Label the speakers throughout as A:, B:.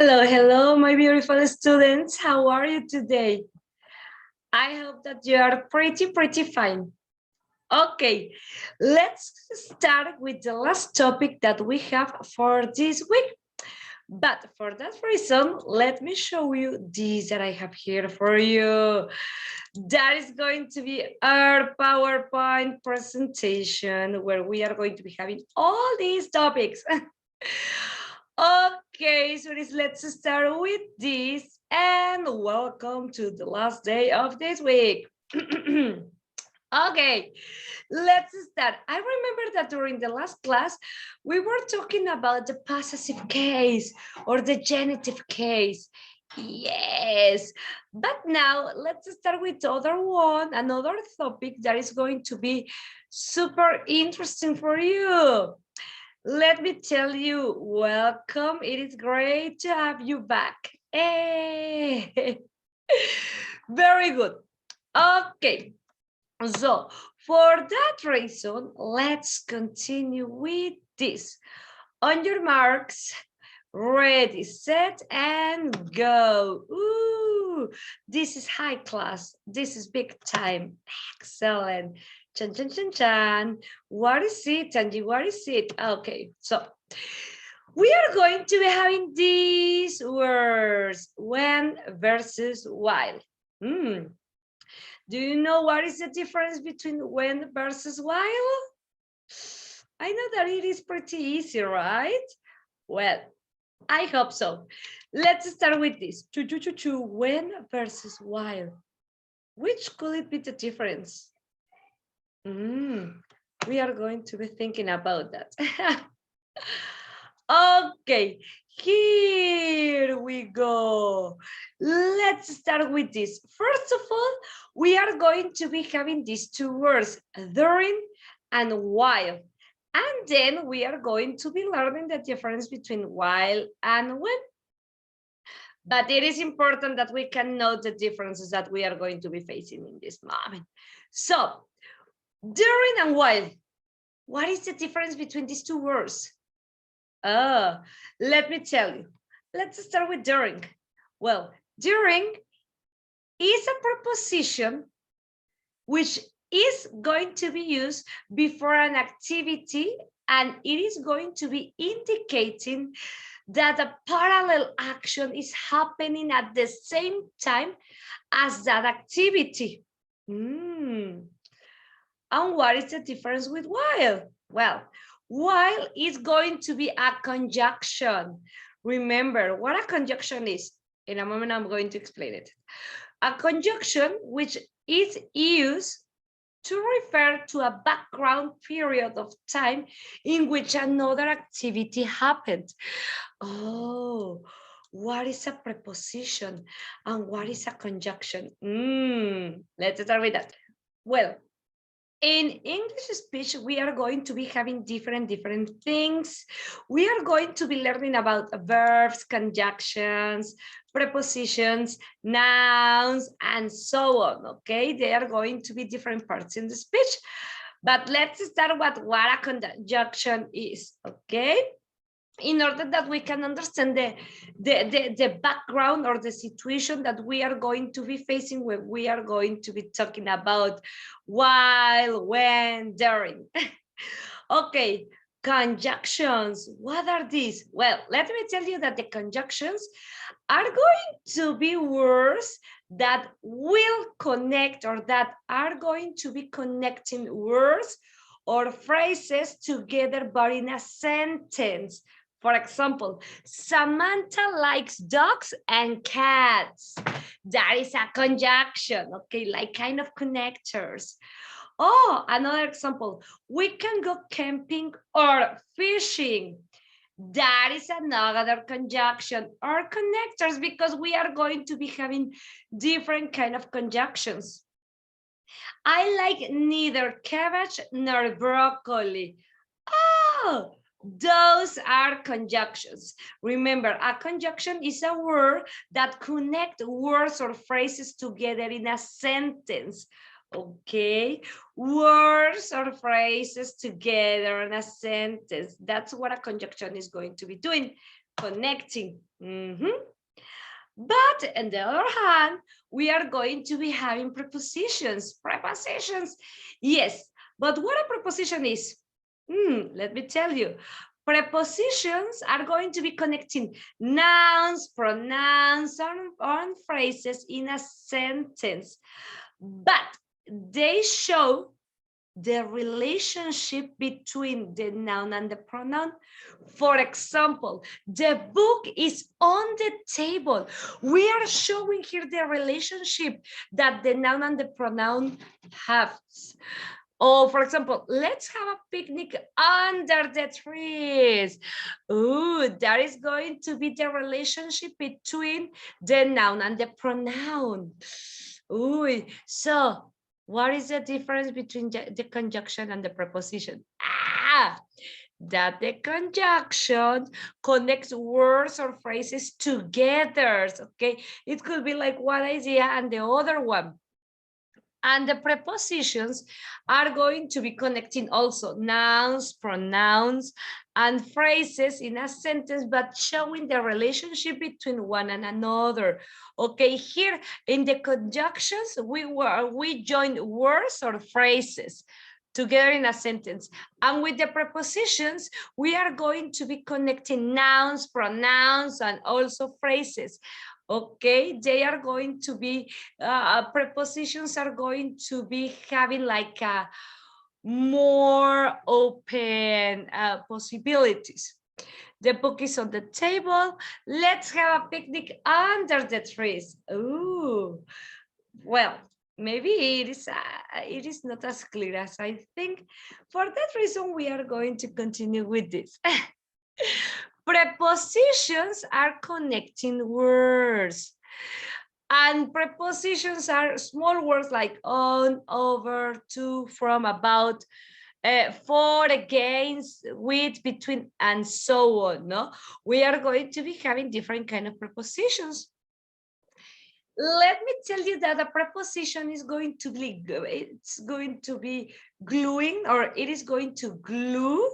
A: Hello, hello, my beautiful students. How are you today? I hope that you are pretty fine. Okay, let's start with the last topic that we have for this week. But for that reason, let me show you this that I have here for you. That is going to be our PowerPoint presentation where we are going to be having all these topics. Okay, so let's start with this and welcome to the last day of this week. Okay, let's start. I remember that during the last class, we were talking about the possessive case or the genitive case. Yes, but now let's start with another topic that is going to be super interesting for you. Let me tell you, welcome. It is great to have you back. Hey. Very good. Okay, so for that reason, let's continue with this. On your marks, ready, set, and go. Ooh, this is high class. This is big time. Excellent. Chan, chan, chan, chan. What is it, Angie? What is it? Okay, so we are going to be having these words, when versus while. Do you know what is the difference between when versus while? I know that it is pretty easy, right? Well, I hope so. Let's start with this. When versus while. Which could it be the difference? We are going to be thinking about that. Okay, here we go. Let's start with this. First of all, we are going to be having these two words, during and while. And then we are going to be learning the difference between while and when. But it is important that we can note the differences that we are going to be facing in this moment. So, during and while, what is the difference between these two words? Let me tell you. Let's start with during. Well, during is a preposition which is going to be used before an activity, and it is going to be indicating that a parallel action is happening at the same time as that activity. And what is the difference with while? Well, while is going to be a conjunction. Remember what a conjunction is. In a moment, I'm going to explain it. A conjunction which is used to refer to a background period of time in which another activity happened. Oh, what is a preposition and what is a conjunction? Let's start with that. Well, in English speech, we are going to be having different things. We are going to be learning about verbs, conjunctions, prepositions, nouns, and so on, okay? They are going to be different parts in the speech. But let's start with what a conjunction is, okay? In order that we can understand the background or the situation that we are going to be facing when we are going to be talking about while, when, during. Okay, conjunctions. What are these? Well, let me tell you that the conjunctions are going to be words that will connect or that are going to be connecting words or phrases together, but in a sentence. For example, Samantha likes dogs and cats. That is a conjunction, okay, like kind of connectors. Oh, another example, we can go camping or fishing. That is another conjunction or connectors because we are going to be having different kind of conjunctions. I like neither cabbage nor broccoli. Oh, those are conjunctions. Remember, a conjunction is a word that connects words or phrases together in a sentence. Okay, words or phrases together in a sentence. That's what a conjunction is going to be doing. connecting. But on the other hand, we are going to be having prepositions. Prepositions, yes. But what a preposition is? Let me tell you. Prepositions are going to be connecting nouns, pronouns, and phrases in a sentence. But they show the relationship between the noun and the pronoun. For example, the book is on the table. We are showing here the relationship that the noun and the pronoun have. Or for example, let's have a picnic under the trees. Ooh, that is going to be the relationship between the noun and the pronoun. Ooh, so what is the difference between the conjunction and the preposition? That the conjunction connects words or phrases together. Okay, it could be like one idea and the other one. And the prepositions are going to be connecting also nouns, pronouns, and phrases in a sentence, but showing the relationship between one and another. Okay, here in the conjunctions, we join words or phrases together in a sentence. And with the prepositions, we are going to be connecting nouns, pronouns, and also phrases. Okay, they are going to be, prepositions are going to be having like a more open possibilities. The book is on the table. Let's have a picnic under the trees. Ooh, well, maybe it is not as clear as I think. For that reason, we are going to continue with this. Prepositions are connecting words. And prepositions are small words like on, over, to, from, about, for, against, with, between, and so on. No, we are going to be having different kind of prepositions. Let me tell you that a preposition is going to be, it's going to be gluing, or it is going to glue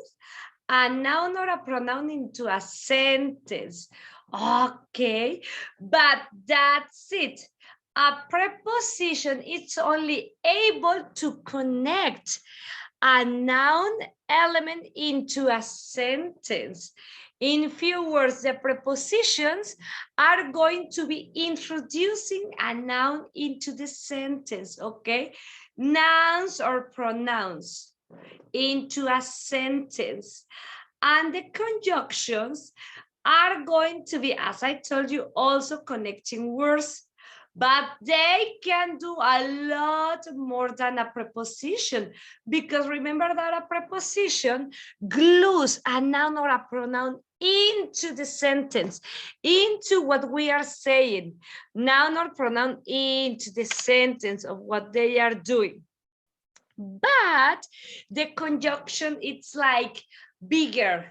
A: a noun or a pronoun into a sentence. Okay, but that's it. A preposition is only able to connect a noun element into a sentence. In few words, the prepositions are going to be introducing a noun into the sentence, okay? Nouns or pronouns into a sentence. And the conjunctions are going to be, as I told you, also connecting words, but they can do a lot more than a preposition, because remember that a preposition glues a noun or a pronoun into the sentence, into what we are saying, noun or pronoun into the sentence of what they are doing. But the conjunction, it's like bigger,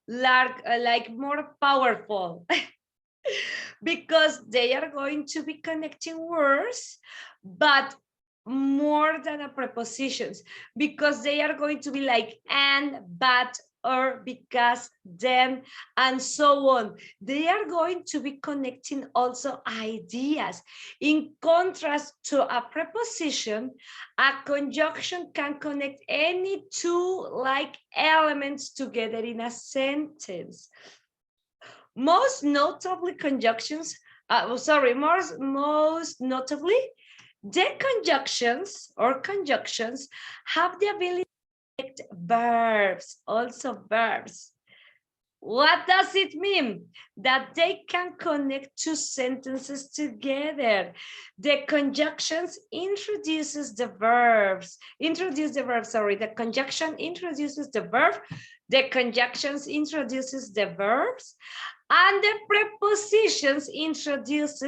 A: like more powerful, because they are going to be connecting words, but more than a prepositions, because they are going to be like and, but, or, because, then, and so on. They are going to be connecting also ideas. In contrast to a preposition, a conjunction can connect any two like elements together in a sentence. Most notably conjunctions, most notably, the conjunctions have the ability to connect verbs, also verbs. What does it mean? That they can connect two sentences together. The conjunctions introduces the verbs. The conjunction introduces the verb. The conjunctions introduces the verbs. And the prepositions introduce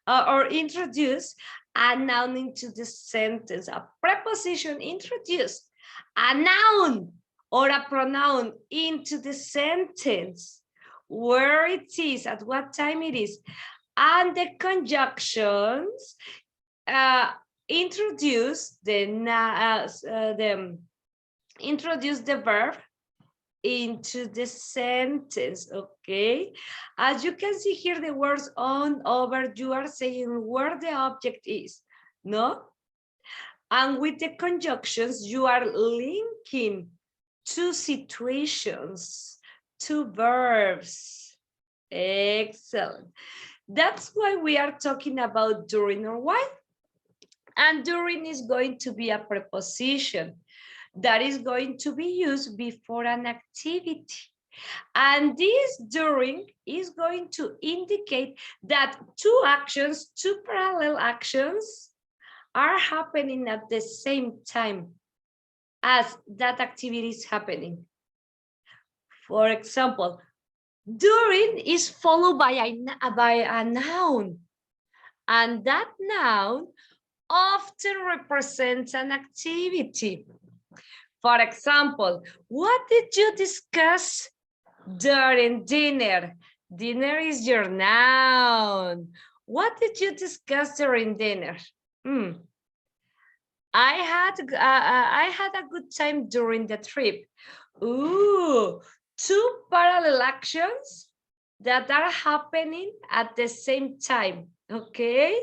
A: a noun into the sentence. A preposition introduced a noun or a pronoun into the sentence, where it is, at what time it is, and the conjunctions introduce the verb, into the sentence, okay? As you can see here, the words on, over, you are saying where the object is, no? And with the conjunctions, you are linking two situations, two verbs. Excellent. That's why we are talking about during or while. And during is going to be a preposition that is going to be used before an activity. And this during is going to indicate that two actions, two parallel actions are happening at the same time as that activity is happening. For example, during is followed by a noun, and that noun often represents an activity. For example, what did you discuss during dinner? Dinner is your noun. What did you discuss during dinner? I had a good time during the trip. Ooh, two parallel actions that are happening at the same time, okay?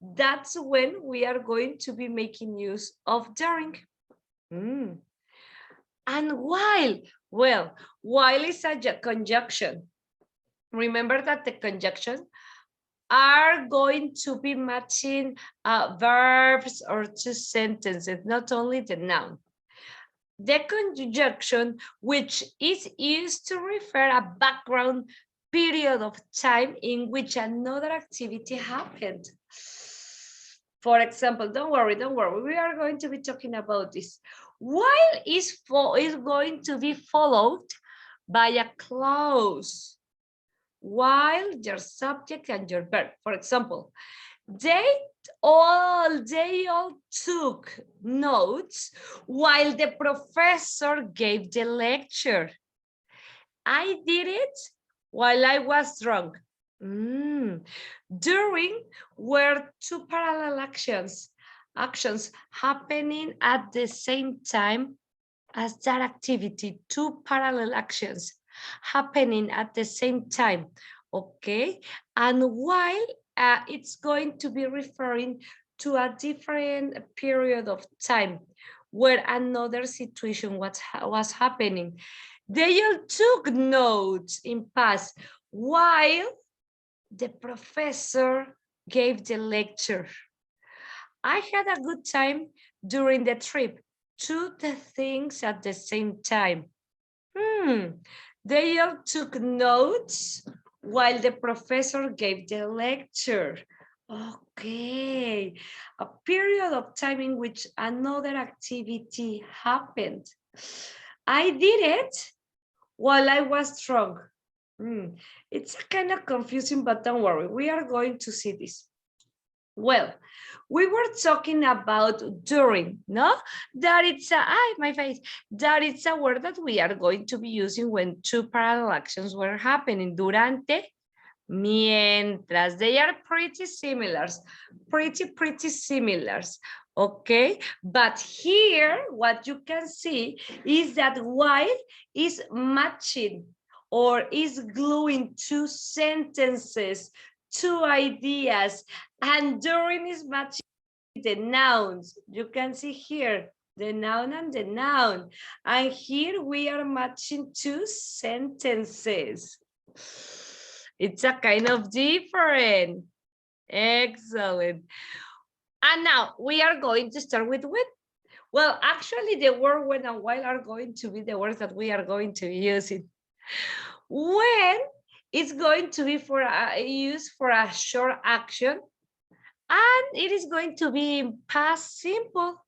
A: That's when we are going to be making use of during. And while, well, while is a conjunction. Remember that the conjunction are going to be matching verbs or two sentences, not only the noun. The conjunction, which is used to refer a background period of time in which another activity happened. For example, don't worry, we are going to be talking about this. While is going to be followed by a clause, while your subject and your verb. For example, they all took notes while the professor gave the lecture. I did it while I was drunk. During were two parallel actions happening at the same time as that activity, two parallel actions happening at the same time, okay? And while it's going to be referring to a different period of time where another situation was happening. They all took notes in past while the professor gave the lecture. I had a good time during the trip. Two things at the same time. They all took notes while the professor gave the lecture. Okay, a period of time in which another activity happened. I did it while I was drunk. It's kind of confusing, but don't worry, we are going to see this. Well, we were talking about during, no? That it's that it's a word that we are going to be using when two parallel actions were happening. Durante, mientras. They are pretty similar, pretty similar. Okay, but here what you can see is that while is matching or is gluing two sentences, two ideas, and during is matching the nouns. You can see here the noun and the noun, and here we are matching two sentences. It's a kind of different. Excellent. And now we are going to start with when. Well, actually the word when and while are going to be the words that we are going to be using. When is going to be used for a short action, and it is going to be in past simple.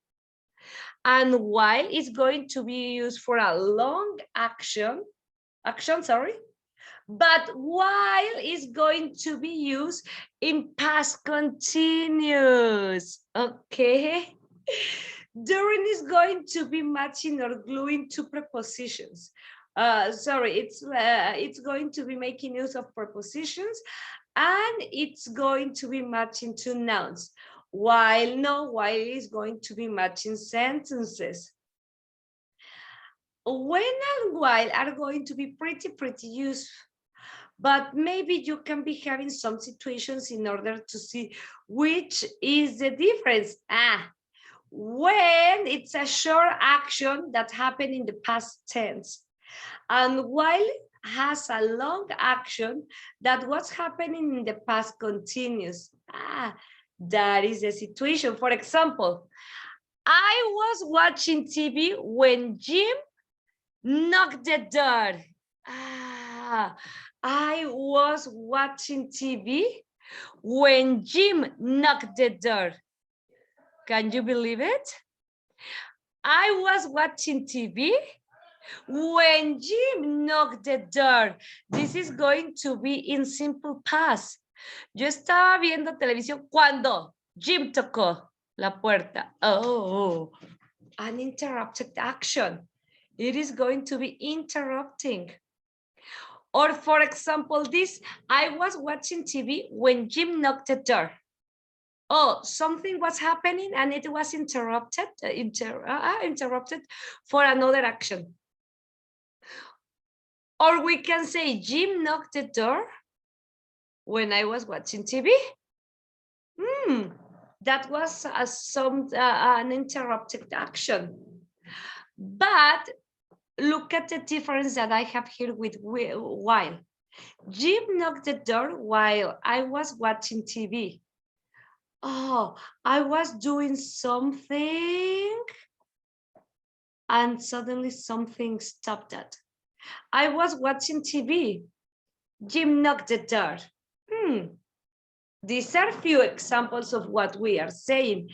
A: And while is going to be used for a long action, but while is going to be used in past continuous, okay? During is going to be matching or gluing two prepositions. It's going to be making use of prepositions, and it's going to be matching two nouns. While is going to be matching sentences. when and while are going to be pretty useful. But maybe you can be having some situations in order to see which is the difference. When it's a short action that happened in the past tense, and while has a long action that was happening in the past continuous. That is the situation. For example, I was watching TV when Jim knocked the door. I was watching TV when Jim knocked the door. Can you believe it? I was watching TV when Jim knocked the door. This is going to be in simple past. Yo estaba viendo televisión cuando Jim tocó la puerta. Oh, uninterrupted action. It is going to be interrupting. Or for example, this, I was watching TV when Jim knocked the door. Oh, something was happening and it was interrupted for another action. Or we can say Jim knocked the door when I was watching TV. That was an interrupted action. But look at the difference that I have here with while. Jim knocked the door while I was watching TV. Oh, I was doing something and suddenly something stopped that. I was watching TV. Jim knocked the door. These are few examples of what we are saying.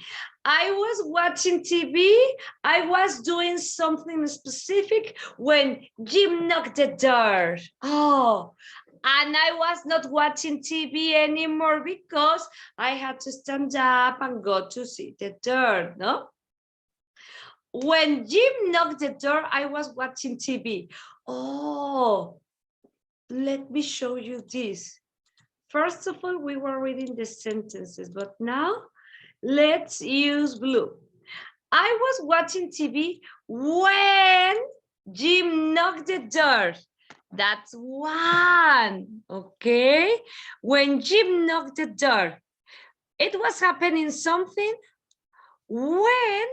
A: I was watching TV. I was doing something specific when Jim knocked the door. Oh, and I was not watching TV anymore because I had to stand up and go to see the door, no? When Jim knocked the door, I was watching TV. Oh, let me show you this. First of all, we were reading the sentences, but now let's use blue. I was watching TV when Jim knocked the door. That's one, okay? When Jim knocked the door, it was happening something when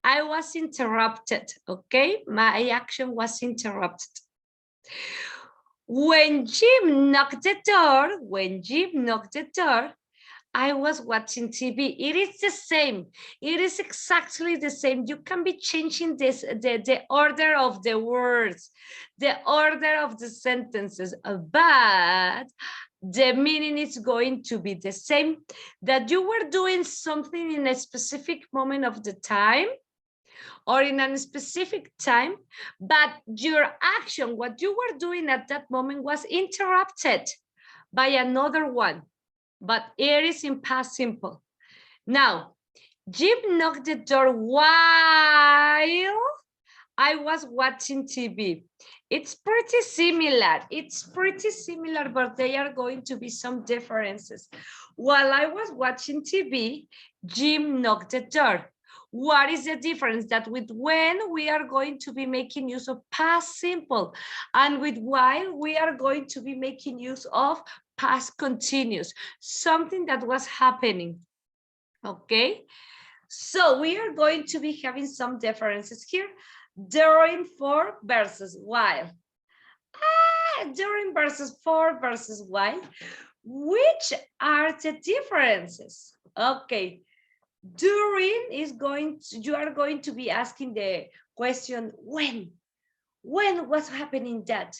A: I was interrupted, okay? My action was interrupted. When Jim knocked the door, I was watching TV. It is the same. It is exactly the same. You can be changing this, the order of the words, the order of the sentences, but the meaning is going to be the same. That you were doing something in a specific moment of the time, or in a specific time, but your action, what you were doing at that moment, was interrupted by another one, but it is in past simple. Now, Jim knocked the door while I was watching TV. It's pretty similar. But there are going to be some differences. While I was watching TV, Jim knocked the door. What is the difference? That with when we are going to be making use of past simple, and with while we are going to be making use of past continuous, something that was happening, okay? So we are going to be having some differences here. During for versus while. During versus for versus while. Which are the differences? Okay. During is you are going to be asking the question when was happening that.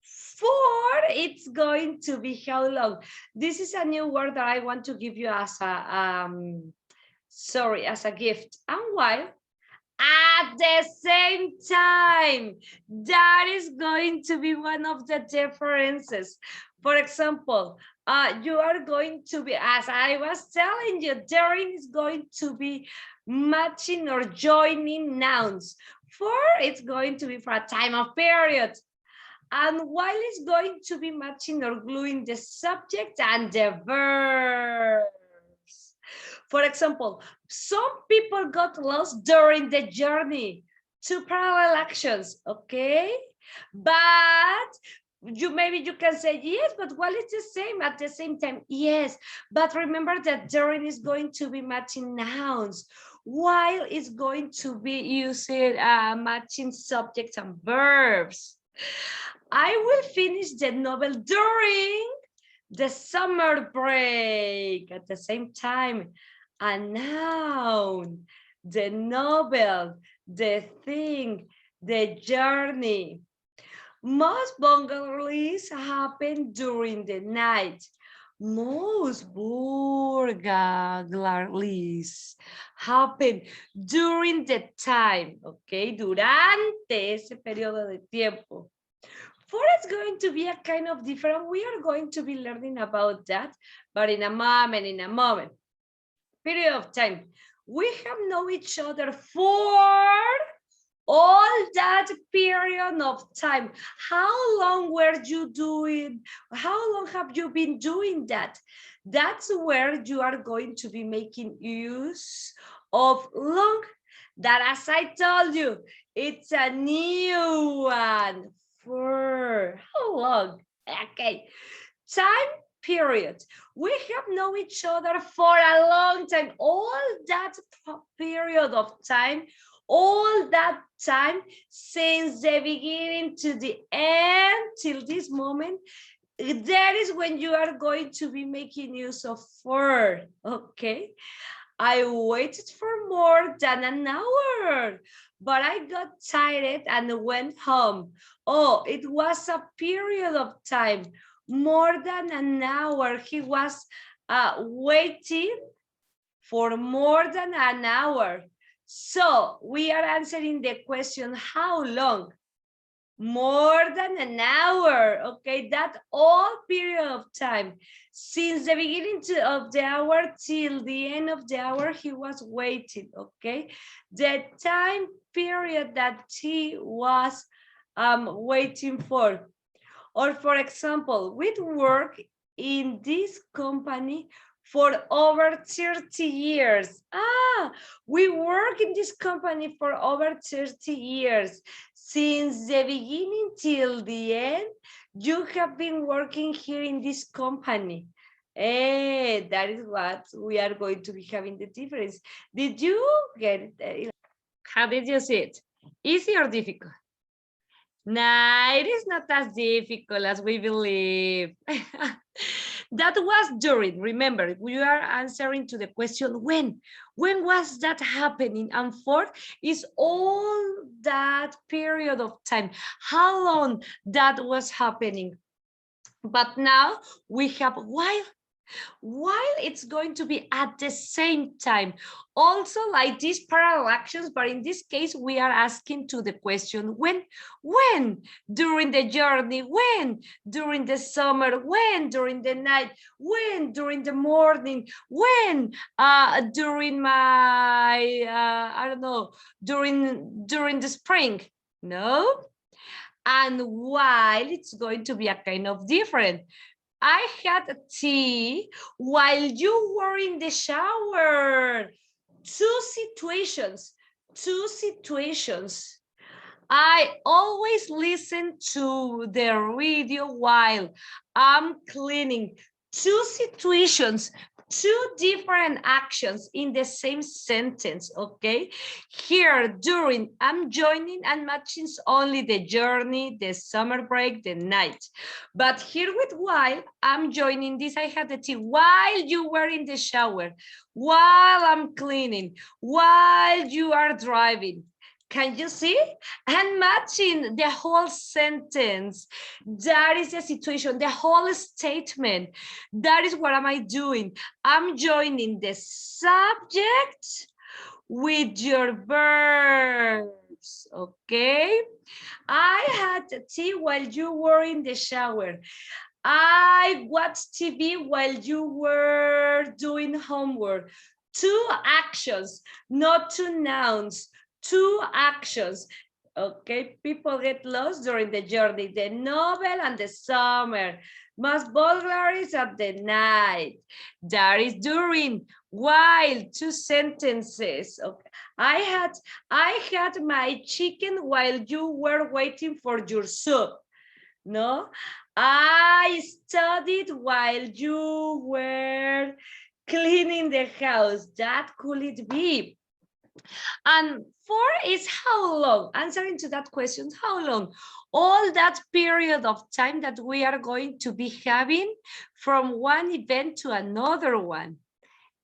A: For it's going to be how long. This is a new word that I want to give you as a as a gift. And while at the same time, that is going to be one of the differences. For example, you are going to be, as I was telling you, during is going to be matching or joining nouns. For it's going to be for a time of period. And while it's going to be matching or gluing the subject and the verbs. For example, some people got lost during the journey. two parallel actions, okay? But maybe you can say yes, but while it's the same at the same time, yes. But remember that during is going to be matching nouns, while it's going to be using matching subjects and verbs. I will finish the novel during the summer break. At the same time, a noun, the novel, the thing, the journey. Most bungalows happen during the night. Most burglaries happen during the time, okay? Durante ese periodo de tiempo. For it's going to be a kind of different. We are going to be learning about that, but in a moment. Period of time. We have known each other for all that period of time. How long were you doing? How long have you been doing that? That's where you are going to be making use of long. That, as I told you, it's a new one. For how long? Okay. Time period. We have known each other for a long time. All that period of time, all that time since the beginning to the end till this moment, that is when you are going to be making use of for, okay? I waited for more than an hour, but I got tired and went home. Oh, it was a period of time, more than an hour. He was waiting for more than an hour. So we are answering the question, how long? More than an hour, okay? That all period of time. Since the beginning of the hour till the end of the hour, he was waiting, okay? The time period that he was waiting for. Or for example, we work in this company for over 30 years. We work in this company for over 30 years. Since the beginning till the end, you have been working here in this company. That is what we are going to be having the difference. Did you get it? How did you see it? Easy or difficult? Nah, it is not as difficult as we believe. That was during, remember, we are answering to the question when. When was that happening? And fourth is all that period of time. How long that was happening? But now we have while it's going to be at the same time. Also like these parallel actions, but in this case, we are asking to the question when? During the journey, when? During the summer, when? During the night, when? During the morning, when? During my, I don't know, during the spring, no? And while it's going to be a kind of different. I had a tea while you were in the shower. Two situations. I always listen to the radio while I'm cleaning. Two situations, two different actions in the same sentence, okay? Here, during, I'm joining and matching only the journey, the summer break, the night. But here with while, I'm joining this, I had the tea while you were in the shower, while I'm cleaning, while you are driving. Can you see? And matching the whole sentence. That is the situation, the whole statement. That is what am I doing? I'm joining the subject with your verbs, okay? I had tea while you were in the shower. I watched TV while you were doing homework. Two actions, not two nouns. Two actions. Okay, people get lost during the journey, the novel and the summer. Most burglaries at the night. That is during. While, two sentences. Okay. I had my chicken while you were waiting for your soup. No, I studied while you were cleaning the house. That could it be? And for is how long? Answering to that question, how long? All that period of time that we are going to be having from one event to another one.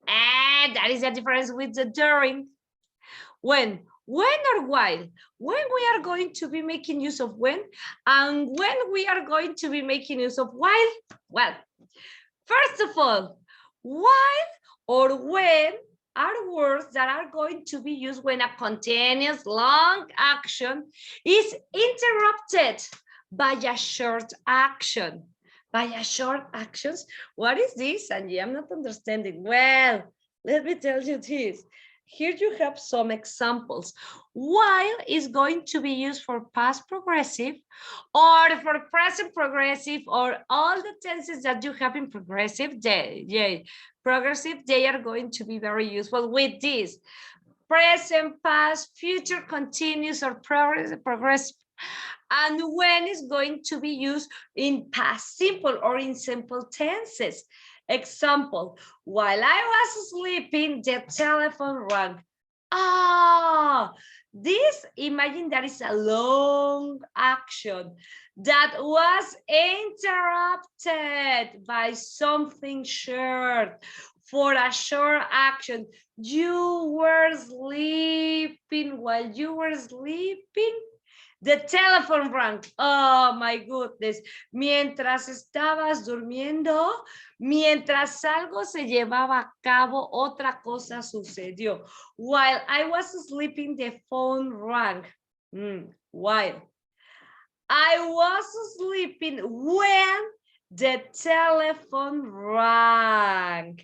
A: And that is the difference with the during. When or while? When we are going to be making use of when, and when we are going to be making use of while? Well, first of all, while or when are words that are going to be used when a continuous long action is interrupted by a short action. By a short actions, what is this, Angie? I'm not understanding. Well, let me tell you this. Here you have some examples. While is going to be used for past progressive or for present progressive, or all the tenses that you have in progressive, progressive, they are going to be very useful with this. Present, past, future continuous, or progressive. And when is going to be used in past simple or in simple tenses. Example, while I was sleeping, the telephone rang. Ah, this, imagine that is a long action that was interrupted by something short. For a short action, you were sleeping. While you were sleeping, the telephone rang. Oh my goodness. Mientras estabas durmiendo, mientras algo se llevaba a cabo, otra cosa sucedió. While I was sleeping, the phone rang. While I was sleeping, when the telephone rang.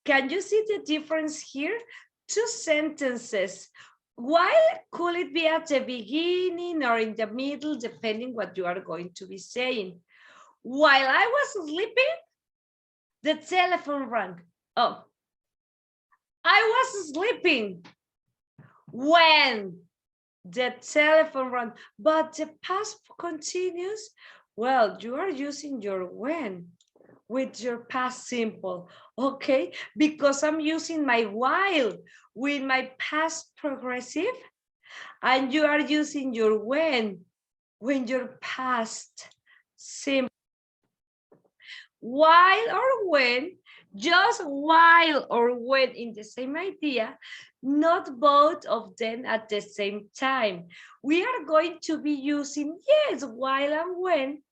A: Can you see the difference here? Two sentences. While could it be at the beginning or in the middle, depending what you are going to be saying. While I was sleeping, the telephone rang. Oh, I was sleeping when the telephone rang, but the past continues. Well, you are using your when with your past simple, okay? Because I'm using my while with my past progressive, and you are using your when your past simple. While or when, just while or when in the same idea, not both of them at the same time. We are going to be using, yes, while and when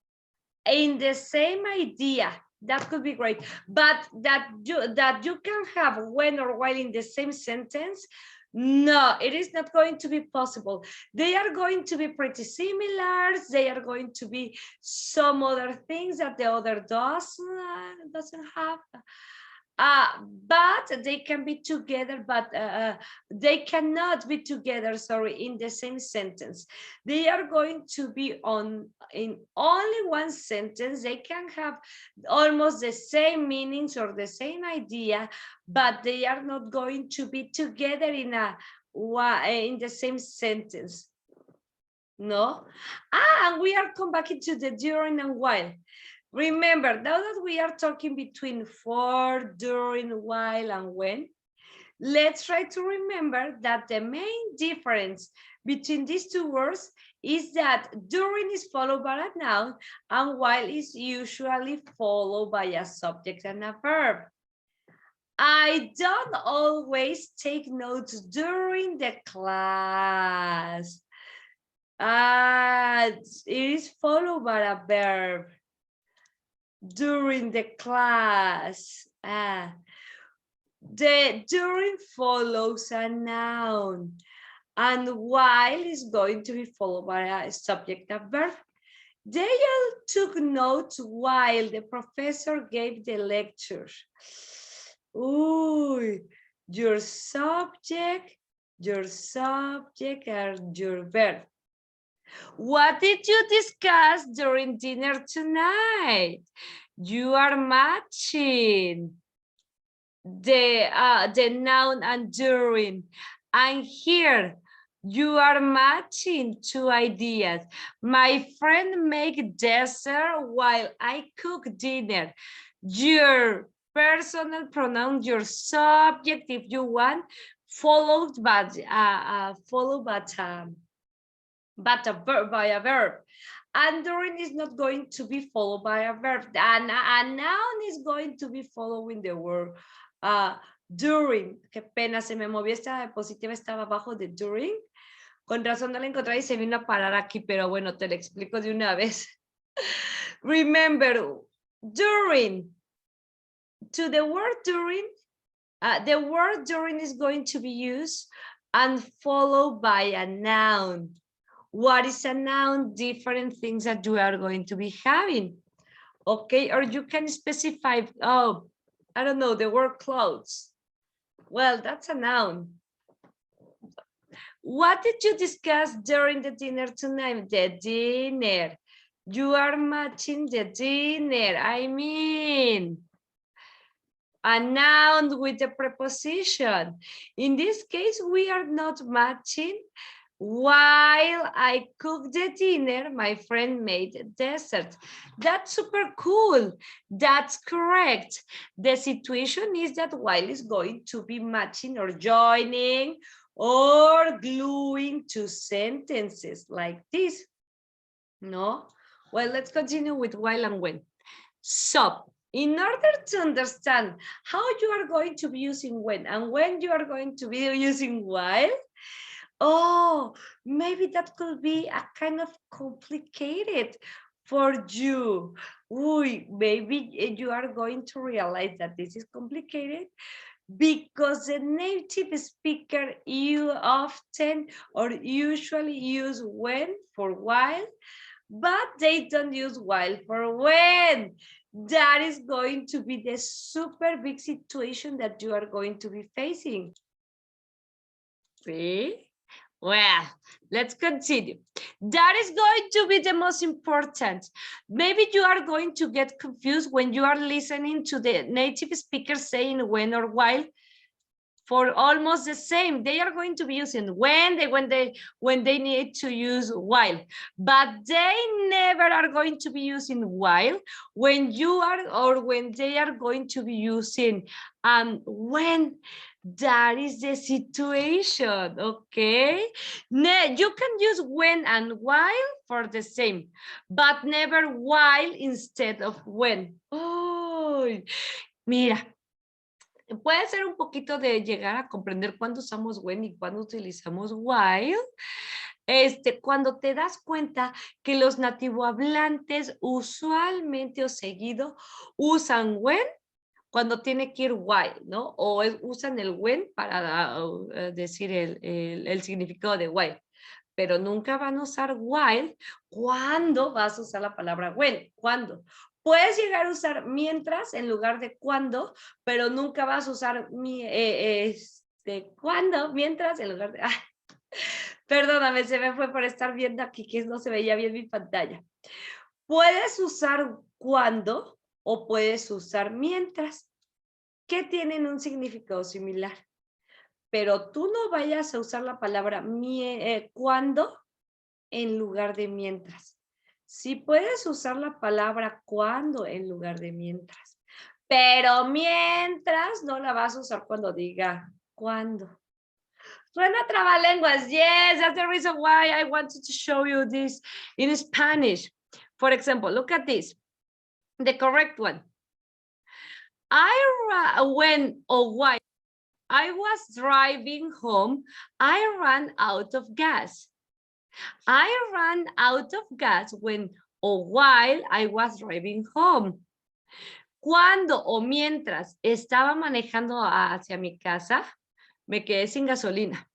A: in the same idea. That could be great, but that you can have when or while in the same sentence, no, it is not going to be possible. They are going to be pretty similar. They are going to be some other things that the other doesn't have. But they can be together, but they cannot be together, sorry, in the same sentence. They are going to be in only one sentence. They can have almost the same meanings or the same idea, but they are not going to be together in the same sentence. No? And we are come back into the during and while. Remember, now that we are talking between for, during, while, and when, let's try to remember that the main difference between these two words is that during is followed by a noun and while is usually followed by a subject and a verb. I don't always take notes during the class. It is followed by a verb. During the class. The during follows a noun, and while is going to be followed by a subject and verb. They all took notes while the professor gave the lecture. Ooh, your subject, and your verb. What did you discuss during dinner tonight? You are matching the noun and during. And here, you are matching two ideas. My friend make dessert while I cook dinner. Your personal pronoun, your subject, if you want, followed by by a verb. And during is not going to be followed by a verb. And a noun is going to be following the word during. Qué pena, se me movió esta diapositiva, estaba abajo de during. Con razón no la encontré y se vino a parar aquí, pero bueno, te lo explico de una vez. Remember, during, to the word during is going to be used and followed by a noun. What is a noun? Different things that you are going to be having. Okay, or you can specify, oh, I don't know, the word clothes. Well, that's a noun. What did you discuss during the dinner tonight? The dinner. You are matching the dinner. I mean, a noun with a preposition. In this case, we are not matching. While I cooked the dinner, my friend made dessert. That's super cool. That's correct. The situation is that while is going to be matching or joining or gluing two sentences like this. No? Well, let's continue with while and when. So, in order to understand how you are going to be using when and when you are going to be using while, oh, maybe that could be a kind of complicated for you. Ooh, maybe you are going to realize that this is complicated because the native speaker, you often or usually use when for while, but they don't use while for when. That is going to be the super big situation that you are going to be facing. See? Well, let's continue. That is going to be the most important. Maybe you are going to get confused when you are listening to the native speaker saying when or while for almost the same. They are going to be using when they need to use while, but they never are going to be using while when you are or when they are going to be using when. That is the situation, okay? You can use when and while for the same, but never while instead of when. Oh, mira, puede ser un poquito de llegar a comprender cuándo usamos when y cuándo utilizamos while. Cuando te das cuenta que los nativohablantes usualmente o seguido usan when cuando tiene que ir while, ¿no? O usan el when para decir el significado de while, pero nunca van a usar while cuando vas a usar la palabra when. ¿Cuándo? Puedes llegar a usar mientras en lugar de cuando, pero nunca vas a usar cuando, mientras en lugar de... Perdóname, se me fue por estar viendo aquí que no se veía bien mi pantalla. Puedes usar cuando o puedes usar mientras, que tienen un significado similar. Pero tú no vayas a usar la palabra cuando en lugar de mientras. Sí puedes usar la palabra cuando en lugar de mientras, pero mientras no la vas a usar cuando diga cuando. Suena trabalenguas. Yes, that's the reason why I wanted to show you this in Spanish. For example, look at this. The correct one. When or why I was driving home, I ran out of gas. I ran out of gas when or while I was driving home. Cuando o mientras estaba manejando hacia mi casa, me quedé sin gasolina.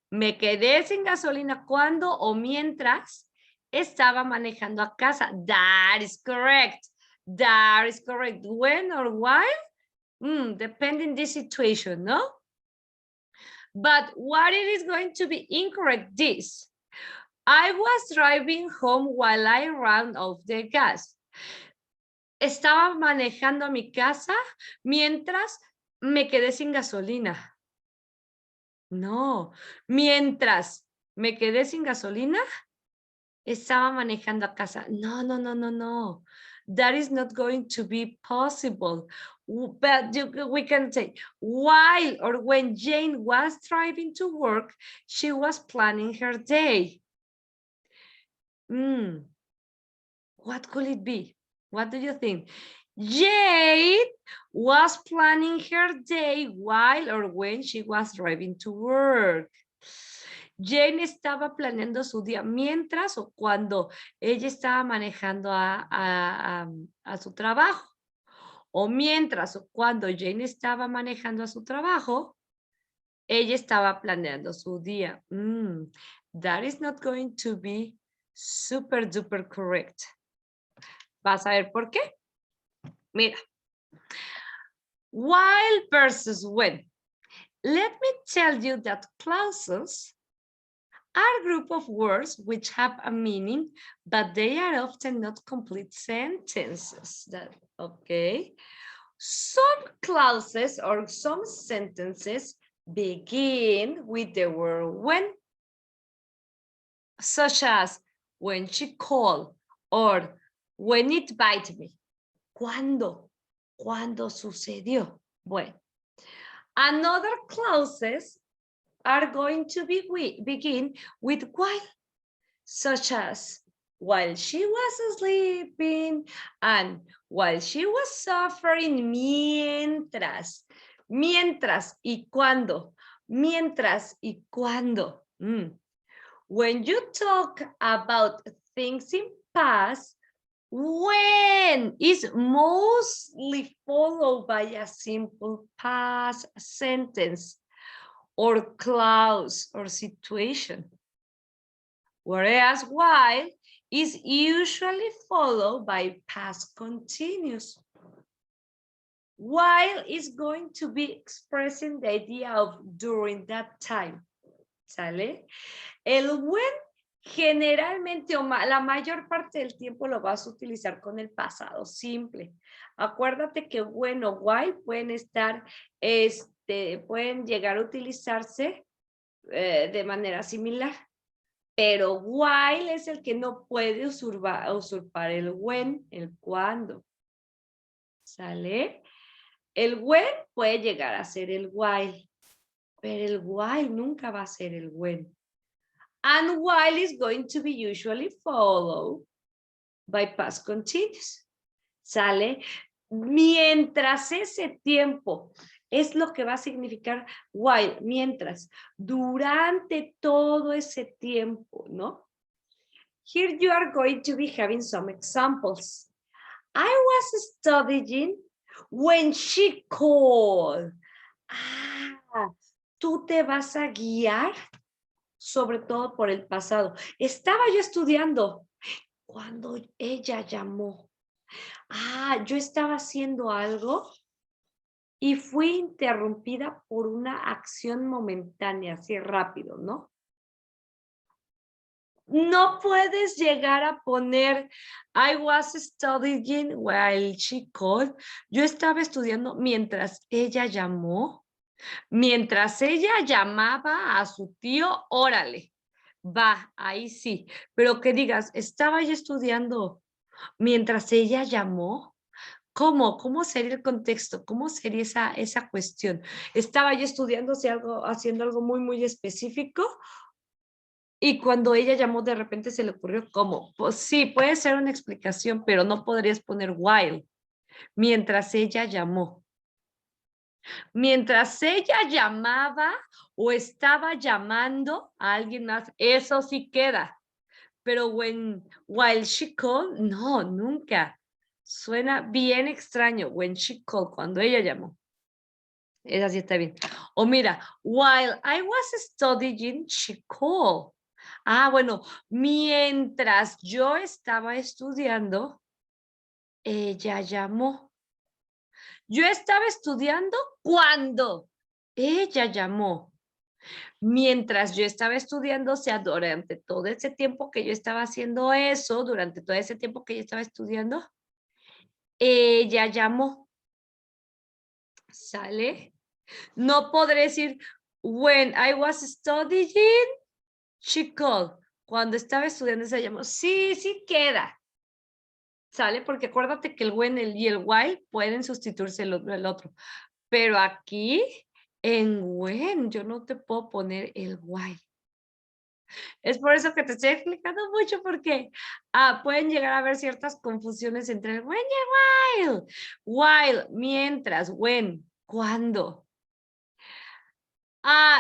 A: Me quedé sin gasolina cuando o mientras estaba manejando a casa. That is correct. That is correct. When or while? Depending the situation, no? But what it is going to be incorrect this. I was driving home while I ran off the gas. estaba manejando a mi casa mientras me quedé sin gasolina. No, mientras me quedé sin gasolina, estaba manejando a casa. No, no, no, no, no. That is not going to be possible. But we can say, while or when Jane was driving to work, she was planning her day. What could it be? What do you think? Jane was planning her day while or when she was driving to work. Jane estaba planeando su día mientras o cuando ella estaba manejando a su trabajo. O mientras o cuando Jane estaba manejando a su trabajo, ella estaba planeando su día. That is not going to be super duper correct. ¿Vas a ver por qué? Mira. While versus when. Let me tell you that clauses are a group of words which have a meaning, but they are often not complete sentences. Okay? Some clauses or some sentences begin with the word when, such as when she called or when it bite me. ¿Cuándo? ¿Cuándo sucedió? Bueno. Another clauses are going to begin with while, such as while she was sleeping and while she was suffering, mientras. Mientras y cuando. Mientras y cuando. When you talk about things in past, when is mostly followed by a simple past sentence or clause or situation. Whereas while is usually followed by past continuous. While is going to be expressing the idea of during that time. ¿Sale? El when generalmente o la mayor parte del tiempo lo vas a utilizar con el pasado simple. Acuérdate que when o while pueden estar, pueden llegar a utilizarse de manera similar. Pero while es el que no puede usurpar el when, el cuando. ¿Sale? El when puede llegar a ser el while, pero el while nunca va a ser el when. And while is going to be usually followed by past continuous. ¿Sale? Mientras ese tiempo es lo que va a significar while, mientras, durante todo ese tiempo, ¿no? Here you are going to be having some examples. I was studying when she called. Tú te vas a guiar sobre todo por el pasado. Estaba yo estudiando cuando ella llamó. Yo estaba haciendo algo y fui interrumpida por una acción momentánea, así rápido, ¿no? No puedes llegar a poner I was studying while she called. Yo estaba estudiando mientras ella llamó. Mientras ella llamaba a su tío, órale, va, ahí sí. Pero que digas, estaba yo estudiando mientras ella llamó. ¿Cómo? ¿Cómo sería el contexto? ¿Cómo sería esa cuestión? ¿Estaba yo estudiando haciendo algo muy, muy específico? Y cuando ella llamó, de repente se le ocurrió, ¿cómo? Pues sí, puede ser una explicación, pero no podrías poner while. Mientras ella llamó. Mientras ella llamaba o estaba llamando a alguien más, eso sí queda. Pero while she called, no, nunca. Suena bien extraño. When she called, cuando ella llamó. Esa sí está bien. O mira, while I was studying, she called. Bueno, mientras yo estaba estudiando, ella llamó. Yo estaba estudiando cuando ella llamó. Mientras yo estaba estudiando, o sea, durante todo ese tiempo que yo estaba haciendo eso, durante todo ese tiempo que yo estaba estudiando, ella llamó. ¿Sale? No podré decir, when I was studying, she called. Cuando estaba estudiando se llamó. Sí, sí queda. ¿Sale? Porque acuérdate que el when y el while pueden sustituirse el otro. Pero aquí, en when, yo no te puedo poner el while. Es por eso que te estoy explicando mucho porque pueden llegar a haber ciertas confusiones entre el when y el while. While, mientras, when, cuando.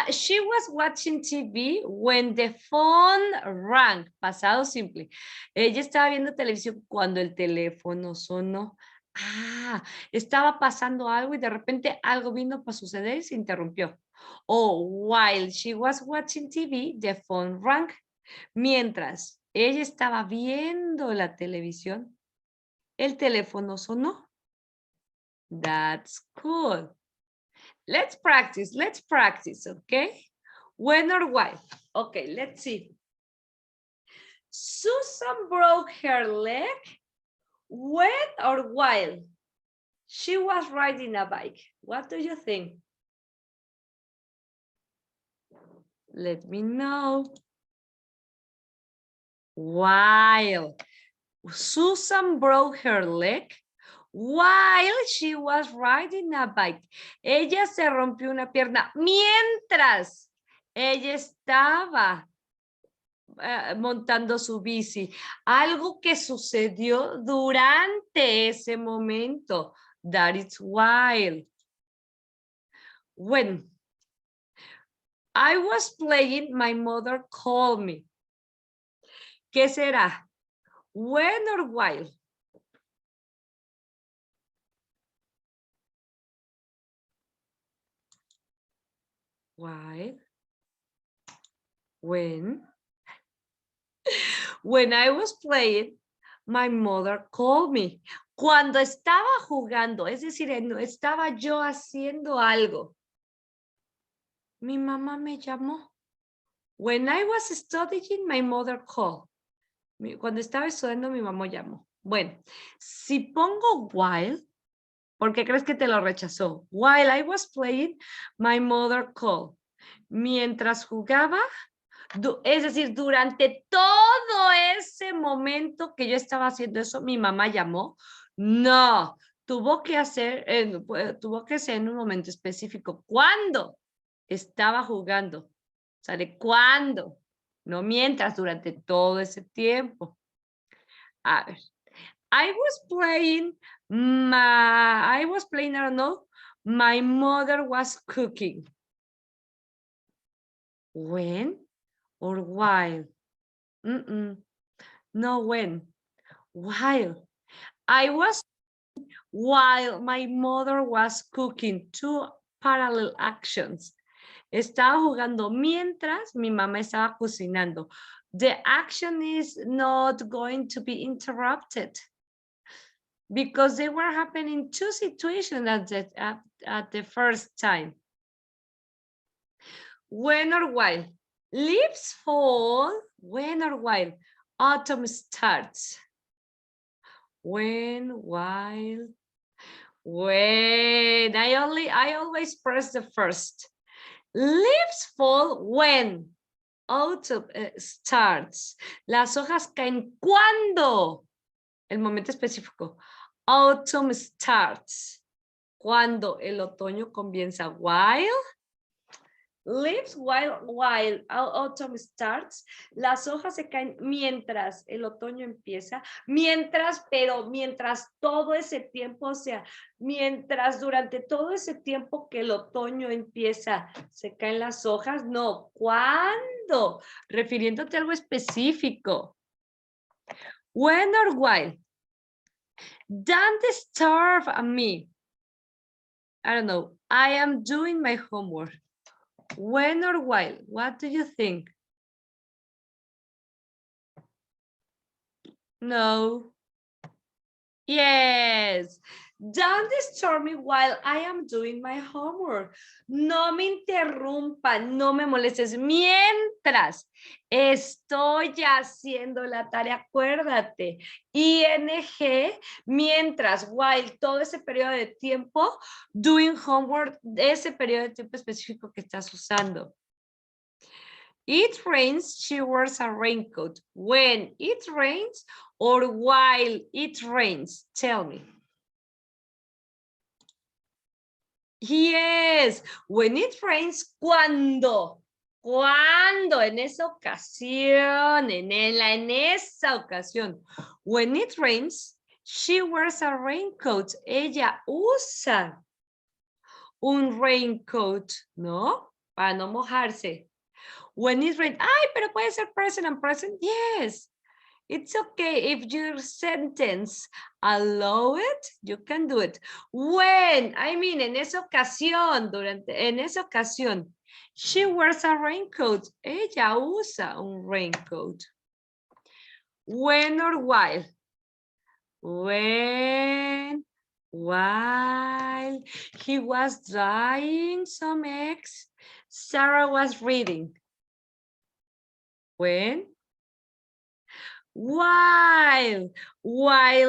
A: She was watching TV when the phone rang. Pasado simple. Ella estaba viendo televisión cuando el teléfono sonó. Estaba pasando algo y de repente algo vino para suceder y se interrumpió. O while she was watching TV, the phone rang. Mientras ella estaba viendo la televisión, el teléfono sonó. That's cool. Let's practice, okay? When or why? Okay, let's see. Susan broke her leg when or while she was riding a bike. What do you think? Let me know. While Susan broke her leg while she was riding a bike. Ella se rompió una pierna mientras ella estaba montando su bici. Algo que sucedió durante ese momento. That is while. When I was playing, my mother called me. ¿Qué será? When or while? While. When. When I was playing, my mother called me. Cuando estaba jugando, es decir, estaba yo haciendo algo, mi mamá me llamó. When I was studying, my mother called. Cuando estaba estudiando, mi mamá llamó. Bueno, si pongo while, ¿por qué crees que te lo rechazó? While I was playing, my mother called. Mientras jugaba, es decir, durante todo ese momento que yo estaba haciendo eso, mi mamá llamó. No, tuvo que ser en un momento específico. ¿Cuándo? Estaba jugando. ¿Sale? ¿Cuándo? No mientras, durante todo ese tiempo. A ver. I was playing, I don't know, my mother was cooking. When or while? No when. While. While my mother was cooking. Two parallel actions. Estaba jugando mientras mi mamá estaba cocinando. The action is not going to be interrupted because they were happening two situations at the first time. When or while? Leaves fall. When or while? Autumn starts. When, while, when. I always press the first. Leaves fall when autumn starts. Las hojas caen cuando. El momento específico. Autumn starts. Cuando el otoño comienza. While. Leaves while autumn starts. Las hojas se caen mientras el otoño empieza. Pero mientras todo ese tiempo, o sea, mientras durante todo ese tiempo que el otoño empieza, se caen las hojas. No, ¿cuándo? Refiriéndote a algo específico. When or while? Don't disturb me. I don't know. I am doing my homework. When or while? What do you think? No. Yes. Don't disturb me while I am doing my homework. No me interrumpa, no me molestes. Mientras estoy haciendo la tarea, acuérdate. ING, mientras, while, todo ese periodo de tiempo, doing homework, ese periodo de tiempo específico que estás usando. It rains, she wears a raincoat. When it rains or while it rains, tell me. Yes, when it rains, ¿cuándo? ¿Cuándo? En esa ocasión, en esa ocasión. When it rains, she wears a raincoat. Ella usa un raincoat, ¿no? Para no mojarse. When it rains, ay, pero puede ser present and present. Yes, it's okay if your sentence allow it, you can do it. When, I mean, en esa ocasión, en esa ocasión, she wears a raincoat. Ella usa un raincoat. When or while? When, while he was drying some eggs, Sarah was reading. When? While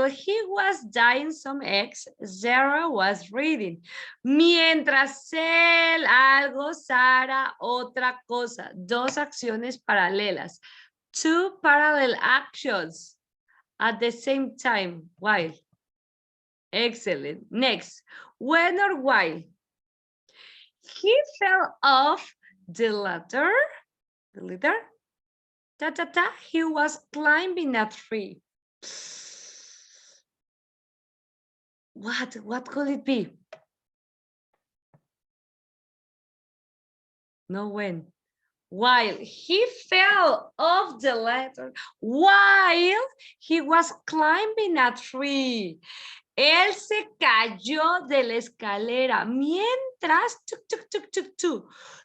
A: he was dyeing some eggs, Sarah was reading. Mientras él algo, Sara otra cosa. Dos acciones paralelas. Two parallel actions at the same time. While. Excellent. Next. When or while? He fell off the ladder. The ladder? He was climbing a tree. What could it be? No, when? While he fell off the ladder, while he was climbing a tree. Él se cayó de la escalera mientras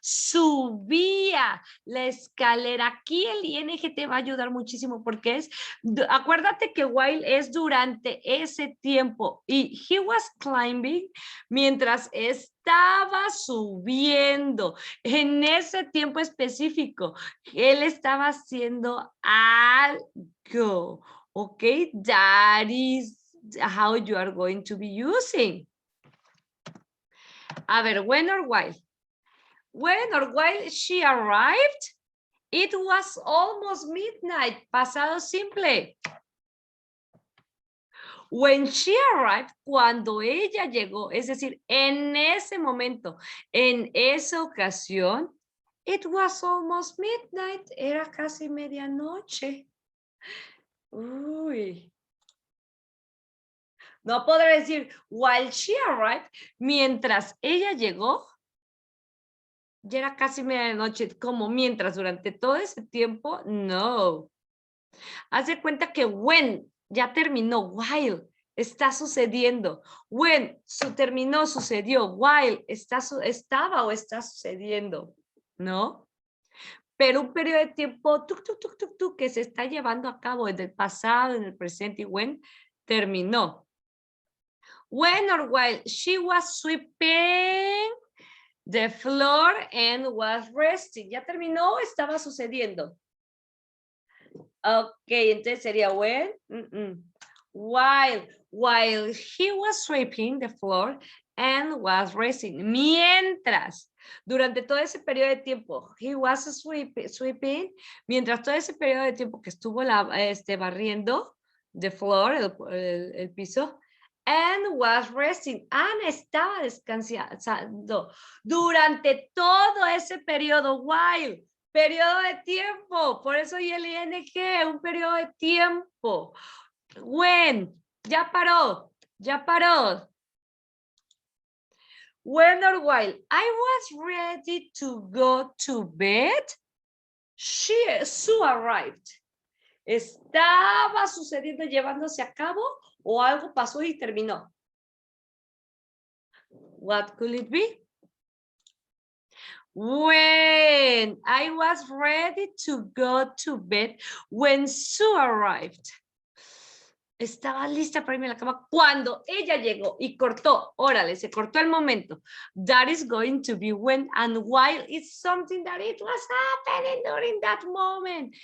A: subía la escalera. Aquí el ING te va a ayudar muchísimo porque acuérdate que while es durante ese tiempo y he was climbing mientras estaba subiendo en ese tiempo específico. Él estaba haciendo algo. Okay, that is how you are going to be using. A ver, when or while? When or while she arrived, it was almost midnight. Pasado simple. When she arrived, cuando ella llegó, es decir, en ese momento, en esa ocasión, it was almost midnight. Era casi medianoche. Uy. No podré decir, while she arrived, mientras ella llegó, ya era casi medianoche, como mientras, durante todo ese tiempo, no. Haz de cuenta que when ya terminó, while está sucediendo, when terminó, sucedió, while estaba o está sucediendo, ¿no? Pero un periodo de tiempo que se está llevando a cabo en el pasado, en el presente y when terminó. When or while she was sweeping the floor and was resting. ¿Ya terminó? Estaba sucediendo. Ok, entonces sería when. While he was sweeping the floor and was resting. Mientras, durante todo ese periodo de tiempo, he was sweeping, mientras todo ese periodo de tiempo que estuvo barriendo the floor, el piso, and was resting. Ana estaba descansando durante todo ese periodo. While, periodo de tiempo. Por eso y el ING, un periodo de tiempo. When, ya paró, ya paró. When or while I was ready to go to bed, Sue arrived. Estaba sucediendo, llevándose a cabo, o algo pasó y terminó. What could it be? When I was ready to go to bed, when Sue arrived. estaba lista para irme a la cama cuando ella llegó y cortó. Órale, se cortó el momento. That is going to be when and while it's something that it was happening during that moment.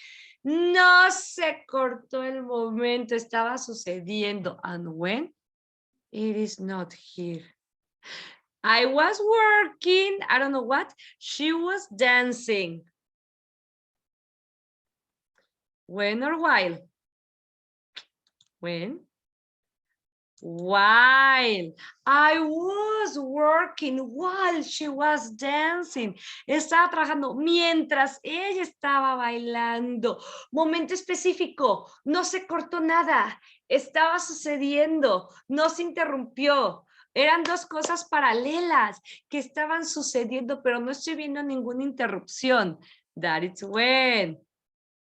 A: No se cortó el momento, estaba sucediendo. And when it is not here. I was working, I don't know what, she was dancing. When or while? When? While. I was working while she was dancing. Estaba trabajando mientras ella estaba bailando. Momento específico. No se cortó nada. Estaba sucediendo. No se interrumpió. Eran dos cosas paralelas que estaban sucediendo, pero no estoy viendo ninguna interrupción. That is when.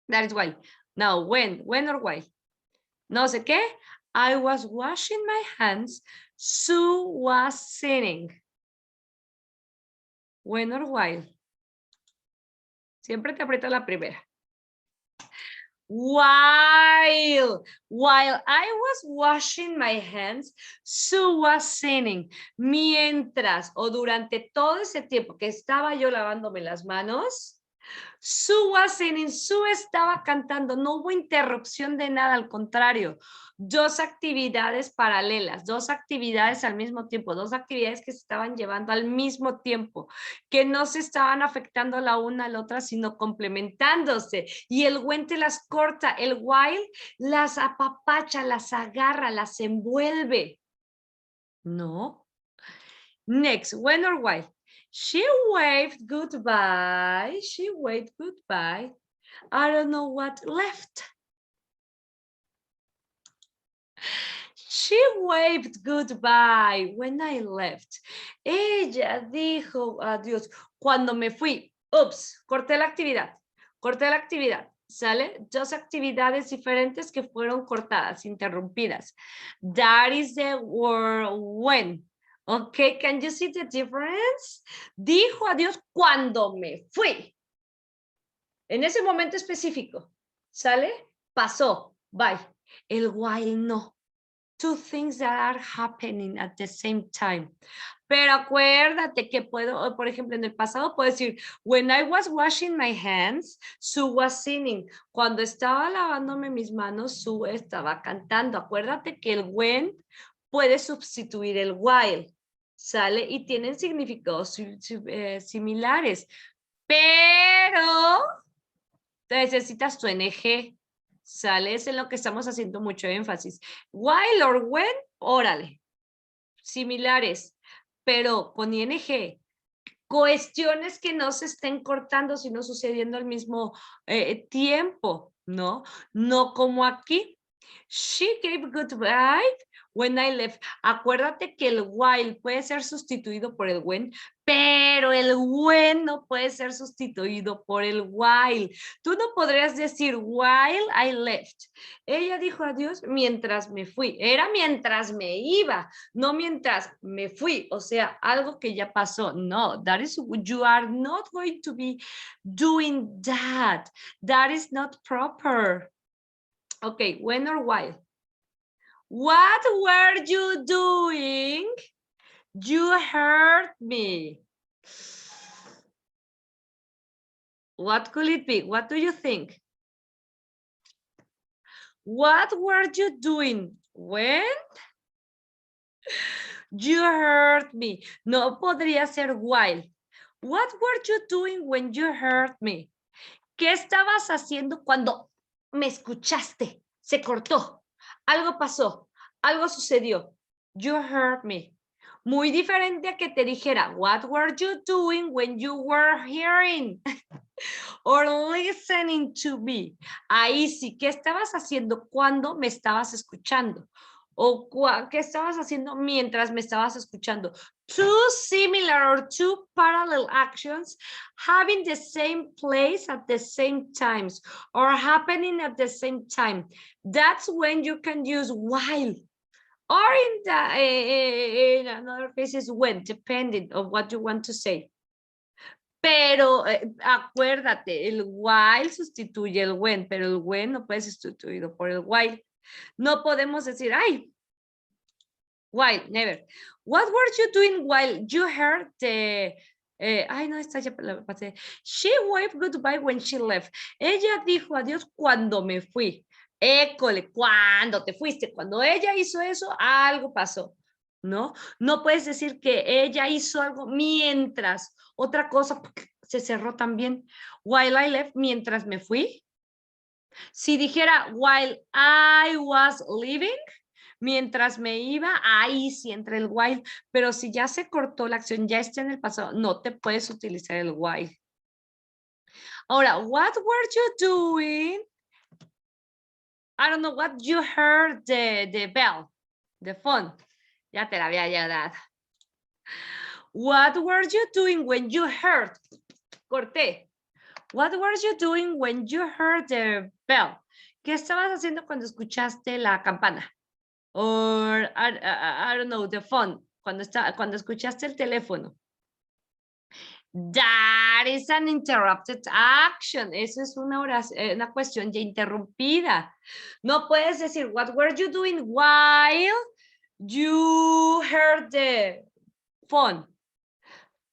A: That is why. Now, when or why? No sé qué. I was washing my hands. Sue was singing. When or while. Siempre te aprieta la primera. While I was washing my hands, Sue was singing. Mientras o durante todo ese tiempo que estaba yo lavándome las manos, Sue was singing, Sue estaba cantando, no hubo interrupción de nada, al contrario, dos actividades paralelas, dos actividades al mismo tiempo, dos actividades que se estaban llevando al mismo tiempo, que no se estaban afectando la una a la otra, sino complementándose, y el when te las corta, el while las apapacha, las agarra, las envuelve. No. Next, when or while. She waved goodbye. She waved goodbye. I don't know what left. She waved goodbye when I left. Ella dijo adiós cuando me fui. Ups, corté la actividad. Corté la actividad. ¿Sale? Dos actividades diferentes que fueron cortadas, interrumpidas. That is the word when. Okay, can you see the difference? Dijo adiós cuando me fui. En ese momento específico. ¿Sale? Pasó. Bye. El while no. Two things that are happening at the same time. Pero acuérdate que puedo, por ejemplo, en el pasado puedo decir, when I was washing my hands, Sue was singing. Cuando estaba lavándome mis manos, Sue estaba cantando. Acuérdate que el when puede sustituir el while. ¿Sale? Y tienen significados similares. Pero necesitas tu NG. ¿Sale? Es en lo que estamos haciendo mucho énfasis. While or when, órale. Similares, pero con ING. Cuestiones que no se estén cortando, sino sucediendo al mismo tiempo, ¿no? No como aquí. She gave goodbye when I left. Acuérdate que el while puede ser sustituido por el when, pero el when no puede ser sustituido por el while. Tú no podrías decir while I left. Ella dijo adiós mientras me fui. Era mientras me iba, no mientras me fui. O sea, algo que ya pasó. No, that is, you are not going to be doing that. That is not proper. Okay, when or while? What were you doing? You hurt me. What could it be? What do you think? What were you doing when you hurt me? No podría ser while. What were you doing when you hurt me? ¿Qué estabas haciendo cuando me escuchaste? Se cortó. Algo pasó. Algo sucedió. You hurt me. Muy diferente a que te dijera, what were you doing when you were hearing? Or listening to me. Ahí sí, ¿qué estabas haciendo cuando me estabas escuchando? O ¿qué estabas haciendo mientras me estabas escuchando? Two similar or two parallel actions having the same place at the same times or happening at the same time. That's when you can use while. Or in another cases when, depending on what you want to say. Pero acuérdate, el while sustituye el when, pero el when no puede ser sustituido por el while. No podemos decir, ay, while, never. What were you doing while you heard the... ay, no, esta ya la pasé. She waved goodbye when she left. Ella dijo adiós cuando me fui. École, cuando te fuiste. Cuando ella hizo eso, algo pasó. ¿No? No puedes decir que ella hizo algo mientras. Otra cosa, se cerró también. While I left, mientras me fui. Si dijera while I was leaving, mientras me iba, ahí sí entra el while, pero si ya se cortó la acción, ya está en el pasado, no te puedes utilizar el while. Ahora, what were you doing? I don't know what you heard the bell, the phone. Ya te la había dado. What were you doing when you heard? Corté. What were you doing when you heard the bell? ¿Qué estabas haciendo cuando escuchaste la campana? Or, I don't know, the phone. Cuando escuchaste el teléfono. That is an interrupted action. Eso es una cuestión ya interrumpida. No puedes decir, what were you doing while you heard the phone?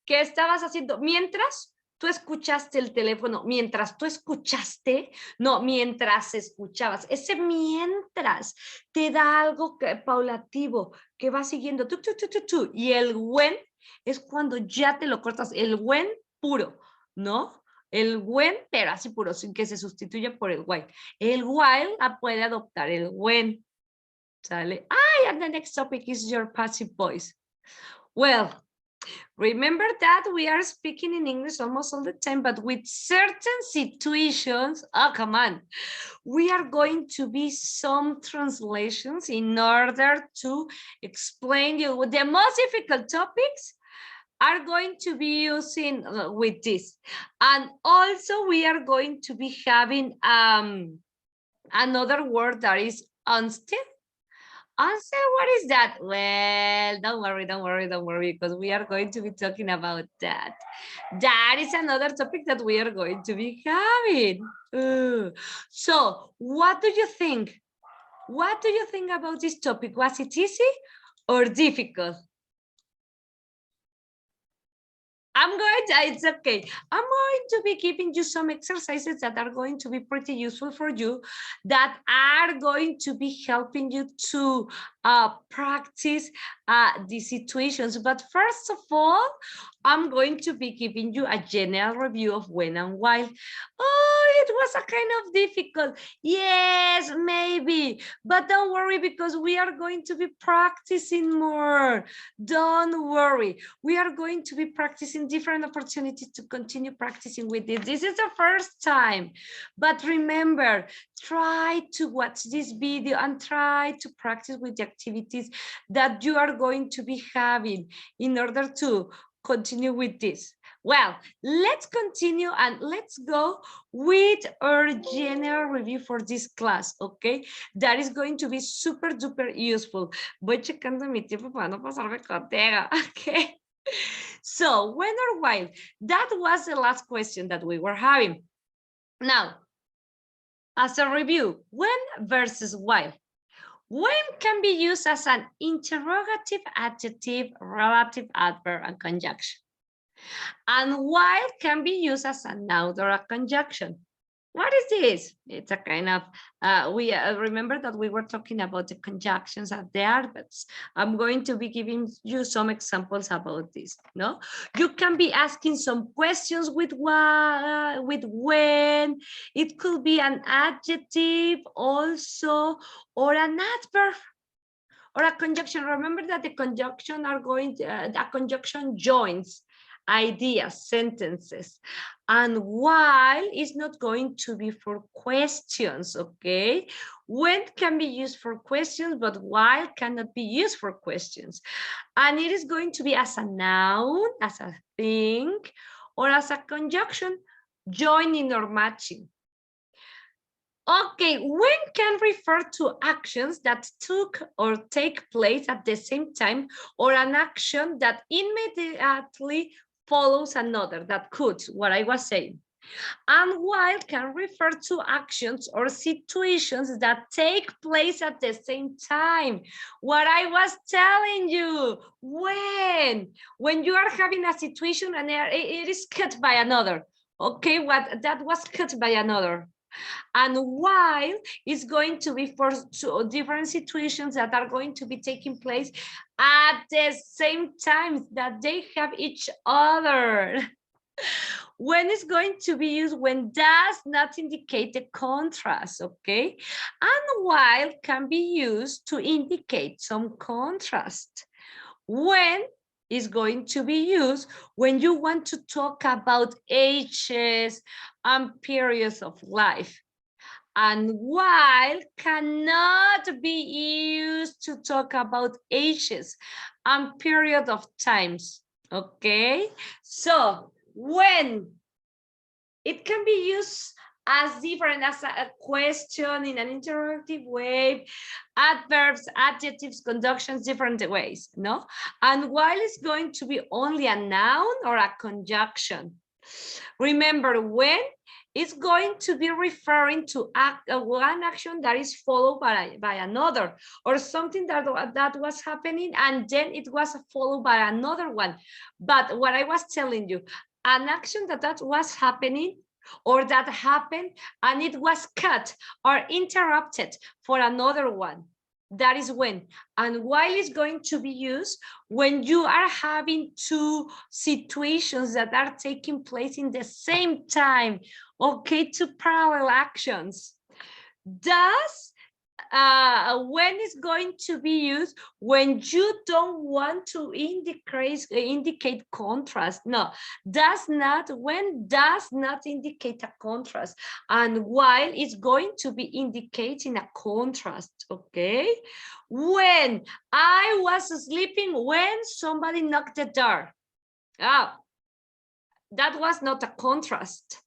A: ¿Qué estabas haciendo? Mientras tú escuchaste el teléfono, mientras tú escuchaste, no, mientras escuchabas. Ese mientras te da algo paulativo que va siguiendo. Y el when es cuando ya te lo cortas. El when puro, ¿no? El when, pero así puro, sin que se sustituya por el while. El while puede adoptar el when. ¿Sale? Ay, and the next topic is your passive voice. Well, remember that we are speaking in English almost all the time, but with certain situations, oh, come on, we are going to be some translations in order to explain you. The most difficult topics are going to be using with this. And also we are going to be having another word that is instead. Answer, what is that? Well, don't worry, because we are going to be talking about that. That is another topic that we are going to be having. So, what do you think? What do you think about this topic? Was it easy or difficult? It's okay. I'm going to be giving you some exercises that are going to be pretty useful for you, that are going to be helping you to practice these situations. But first of all, I'm going to be giving you a general review of when and while. Oh, it was a kind of difficult. Yes, maybe, but don't worry, because we are going to be practicing more. Don't worry. We are going to be practicing different opportunities to continue practicing with it. This is the first time, but remember, try to watch this video and try to practice with the activities that you are going to be having in order to continue with this. Well, let's continue and let's go with our general review for this class, okay? That is going to be super duper useful. Voy checando mi tiempo para no pasarme contigo, okay? So, when or while? That was the last question that we were having. Now, as a review, when versus while? When can be used as an interrogative, adjective, relative adverb, and conjunction. And while can be used as a noun or a conjunction. What is this? It's a kind of, we remember that we were talking about the conjunctions and the adverbs. I'm going to be giving you some examples about this, no? You can be asking some questions with what, with when. It could be an adjective also, or an adverb, or a conjunction. Remember that the conjunction are going to, a conjunction joins ideas, sentences, and while is not going to be for questions, okay? When can be used for questions, but while cannot be used for questions. And it is going to be as a noun, as a thing, or as a conjunction, joining or matching. Okay, when can refer to actions that took or take place at the same time, or an action that immediately follows another, that could, what I was saying. And while can refer to actions or situations that take place at the same time. What I was telling you, when you are having a situation and it is cut by another, okay, what that was cut by another. And while is going to be for different situations that are going to be taking place at the same time that they have each other. When is going to be used when does not indicate the contrast, okay? And while can be used to indicate some contrast. When is going to be used when you want to talk about ages and periods of life. And while cannot be used to talk about ages and period of times, okay? So when it can be used as different as a question in an interactive way, adverbs, adjectives, conjunctions, different ways, no? And while it's going to be only a noun or a conjunction. Remember, when it's going to be referring to one action that is followed by another, or something that was happening and then it was followed by another one. But what I was telling you, an action that was happening or that happened and it was cut or interrupted for another one. That is when. And while it's going to be used when you are having two situations that are taking place in the same time, okay, two parallel actions. Thus, when it's going to be used when you don't want to indicate contrast. No, when does not indicate a contrast, and while it's going to be indicating a contrast, okay? When I was sleeping, when somebody knocked the door, that was not a contrast.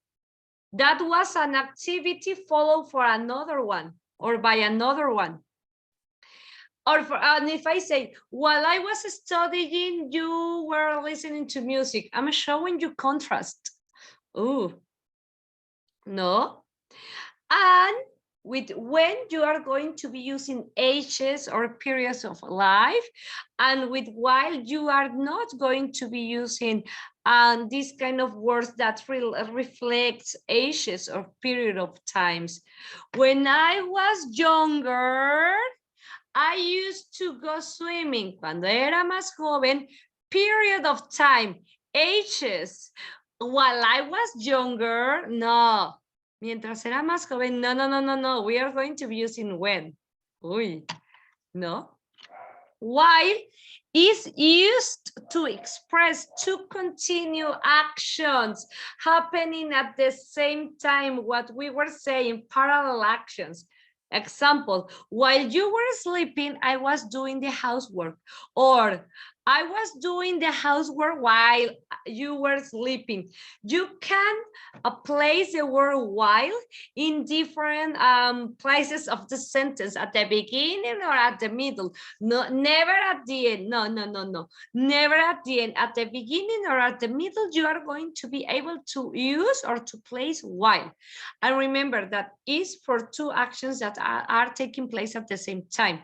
A: That was an activity followed for another one or by another one. Or and if I say, while I was studying, you were listening to music, I'm showing you contrast. Oh, no. And with when you are going to be using ages or periods of life, and with while you are not going to be using these kind of words that reflects ages or period of times. When I was younger, I used to go swimming. Cuando era más joven, period of time, ages. While I was younger, no. Mientras era más joven, no. We are going to be using when. Uy, no. While is used to express two continue actions happening at the same time, what we were saying, parallel actions. Example, while you were sleeping, I was doing the housework, or I was doing the housework while you were sleeping. You can place the word while in different places of the sentence, at the beginning or at the middle. No, never at the end. No. Never at the end. At the beginning or at the middle, you are going to be able to use or to place while. And remember that is for two actions that are taking place at the same time.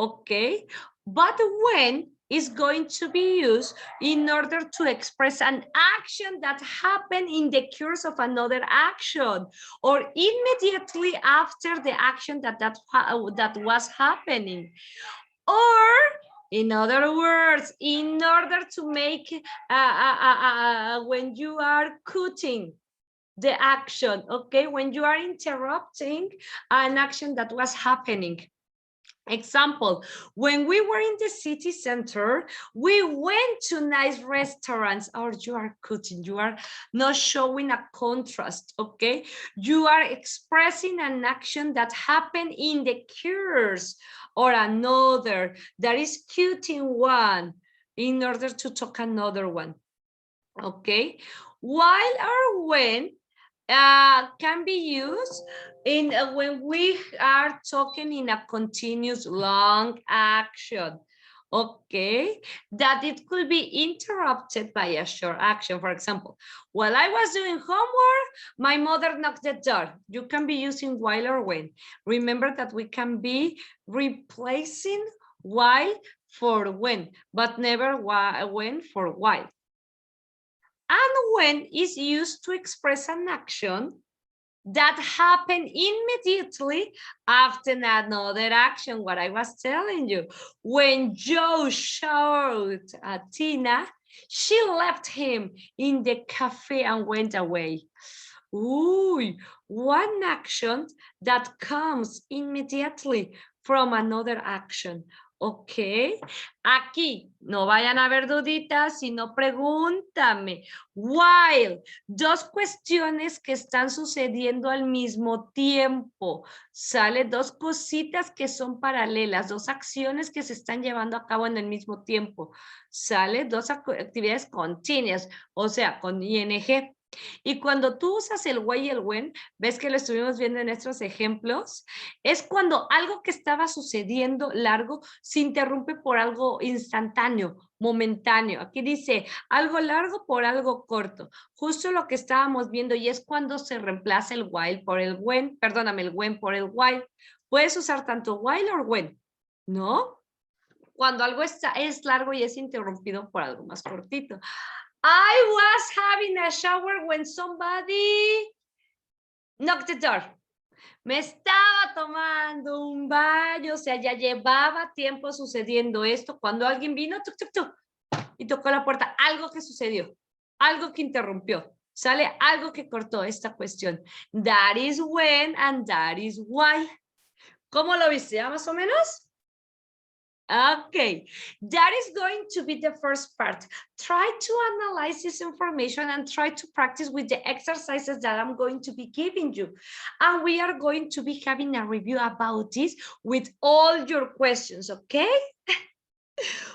A: Okay, but when is going to be used in order to express an action that happened in the course of another action, or immediately after the action that was happening, or in other words, in order to make when you are cutting the action, okay, when you are interrupting an action that was happening. Example, when we were in the city center, we went to nice restaurants. Or you are cutting, you are not showing a contrast, okay? You are expressing an action that happened in the course or another that is cutting one in order to talk another one, okay? While or when can be used in when we are talking in a continuous long action. Okay, that it could be interrupted by a short action. For example, while I was doing homework, my mother knocked the door. You can be using while or when. Remember that we can be replacing while for when, but never when for while. And when is used to express an action that happened immediately after another action, what I was telling you. When Joe showed Tina, she left him in the cafe and went away. Ooh, one action that comes immediately from another action. Ok, aquí no vayan a haber duditas, sino pregúntame. While, dos cuestiones que están sucediendo al mismo tiempo. Sale dos cositas que son paralelas, dos acciones que se están llevando a cabo en el mismo tiempo. Sale dos actividades continuas, o sea, con ing. Y cuando tú usas el why y el when, ves que lo estuvimos viendo en estos ejemplos, es cuando algo que estaba sucediendo largo se interrumpe por algo instantáneo, momentáneo. Aquí dice algo largo por algo corto. Justo lo que estábamos viendo, y es cuando se reemplaza el while por el when, perdóname, el when por el while. Puedes usar tanto while o when, ¿no? Cuando algo es largo y es interrumpido por algo más cortito. I was having a shower when somebody knocked the door. Me estaba tomando un baño, o sea, ya llevaba tiempo sucediendo esto. Cuando alguien vino, tuc, tuc, tuc, y tocó la puerta, algo que sucedió, algo que interrumpió, sale algo que cortó esta cuestión. That is when and that is why. ¿Cómo lo viste? ¿Ya más o menos? Okay, that is going to be the first part. Try to analyze this information and try to practice with the exercises that I'm going to be giving you. And we are going to be having a review about this with all your questions, okay?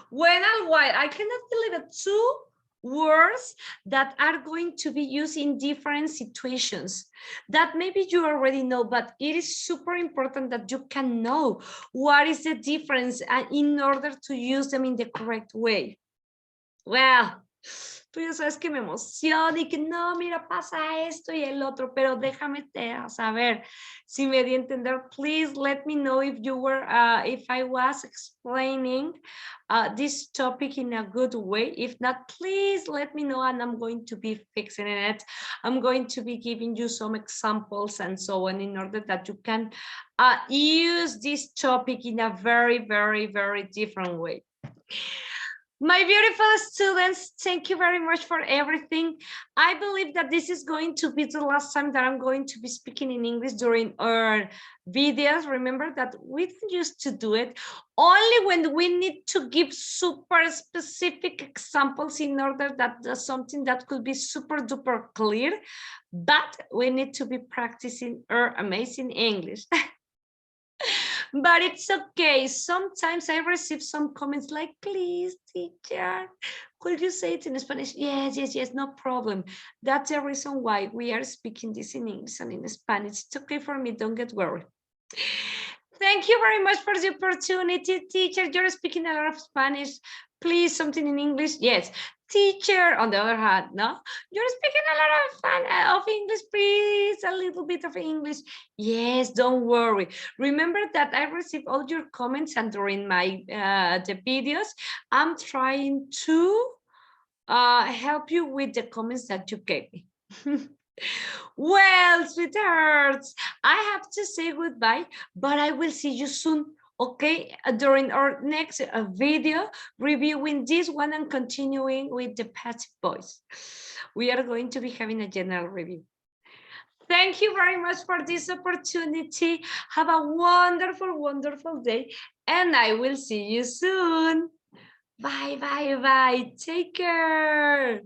A: When and why, I cannot believe it. Two words that are going to be used in different situations that maybe you already know, but it is super important that you can know what is the difference in order to use them in the correct way. Well, tú ya sabes que me emociona y que no, mira, pasa esto y el otro, pero déjame saber si me di a entender. Please let me know if you were, if I was explaining this topic in a good way. If not, please let me know and I'm going to be fixing it. I'm going to be giving you some examples and so on in order that you can use this topic in a very, very, very different way. My beautiful students, thank you very much for everything. I believe that this is going to be the last time that I'm going to be speaking in English during our videos. Remember that we used to do it only when we need to give super specific examples in order that there's something that could be super duper clear, but we need to be practicing our amazing English. But it's okay. Sometimes I receive some comments like, please, teacher, could you say it in Spanish? Yes, yes, yes, no problem. That's the reason why we are speaking this in English and in Spanish. It's okay for me, don't get worried. Thank you very much for the opportunity, teacher. You're speaking a lot of Spanish. Please, something in English? Yes. Teacher, on the other hand, no? You're speaking a lot of English, please, a little bit of English. Yes, don't worry. Remember that I receive all your comments and during my the videos, I'm trying to help you with the comments that you gave me. Well, sweethearts, I have to say goodbye, but I will see you soon. Okay, during our next video, reviewing this one and continuing with the passive voice. We are going to be having a general review. Thank you very much for this opportunity. Have a wonderful, wonderful day, and I will see you soon. Bye, bye, bye. Take care.